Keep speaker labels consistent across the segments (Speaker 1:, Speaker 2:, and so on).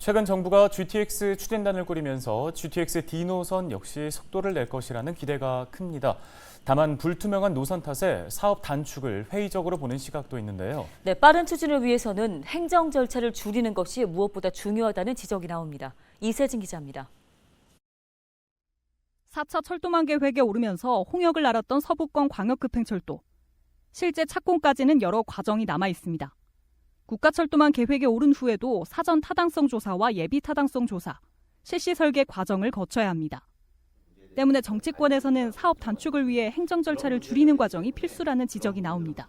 Speaker 1: 최근 정부가 GTX 추진단을 꾸리면서 GTX D 노선 역시 속도를 낼 것이라는 기대가 큽니다. 다만 불투명한 노선 탓에 사업 단축을 회의적으로 보는 시각도 있는데요.
Speaker 2: 네, 빠른 추진을 위해서는 행정 절차를 줄이는 것이 무엇보다 중요하다는 지적이 나옵니다. 이세진 기자입니다.
Speaker 3: 4차 철도망 계획에 오르면서 홍역을 앓았던 서부권 광역급행철도. 실제 착공까지는 여러 과정이 남아 있습니다. 국가철도망 계획에 오른 후에도 사전 타당성 조사와 예비 타당성 조사, 실시 설계 과정을 거쳐야 합니다. 때문에 정치권에서는 사업 단축을 위해 행정 절차를 줄이는 과정이 필수라는 지적이 나옵니다.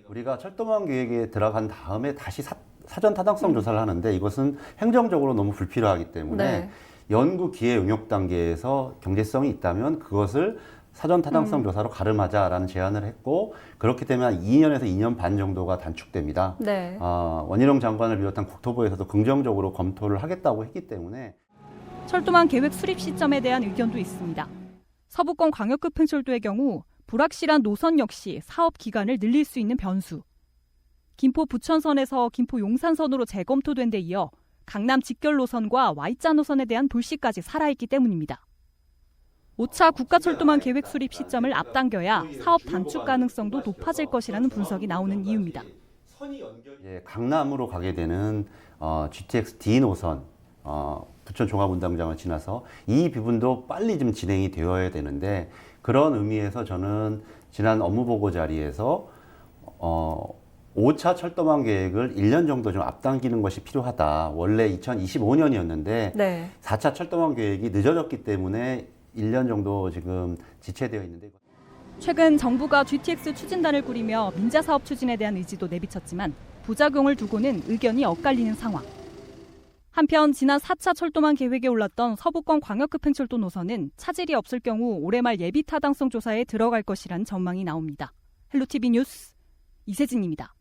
Speaker 4: 우리가 철도망 계획에 들어간 다음에 다시 사전 타당성 조사를 하는데 이것은 행정적으로 너무 불필요하기 때문에 연구 기획 응용 단계에서 경제성이 있다면 그것을 사전 타당성 조사로 가름하자라는 제안을 했고 그렇기 때문에 2년에서 2년 반 정도가 단축됩니다. 원희룡 장관을 비롯한 국토부에서도 긍정적으로 검토를 하겠다고 했기 때문에
Speaker 3: 철도망 계획 수립 시점에 대한 의견도 있습니다. 서부권 광역급행철도의 경우 불확실한 노선 역시 사업 기간을 늘릴 수 있는 변수. 김포 부천선에서 김포 용산선으로 재검토된 데 이어 강남 직결 노선과 Y자 노선에 대한 불씨까지 살아있기 때문입니다. 5차 국가철도망 계획 수립 시점을 앞당겨야 사업 단축 가능성도 높아질 것이라는 분석이 나오는 이유입니다.
Speaker 4: 강남으로 가게 되는 GTX D 노선, 부천 종합운동장을 지나서 이 부분도 빨리 좀 진행이 되어야 되는데 그런 의미에서 저는 지난 업무보고 자리에서 5차 철도망 계획을 1년 정도 좀 앞당기는 것이 필요하다. 원래 2025년이었는데 4차 철도망 계획이 늦어졌기 때문에 1년 정도 지금 지체되어 있는데
Speaker 3: 최근 정부가 GTX 추진단을 꾸리며 민자사업 추진에 대한 의지도 내비쳤지만 부작용을 두고는 의견이 엇갈리는 상황. 한편 지난 4차 철도망 계획에 올랐던 서부권 광역급행철도 노선은 차질이 없을 경우 올해 말 예비 타당성 조사에 들어갈 것이란 전망이 나옵니다. 헬로티비 뉴스 이세진입니다.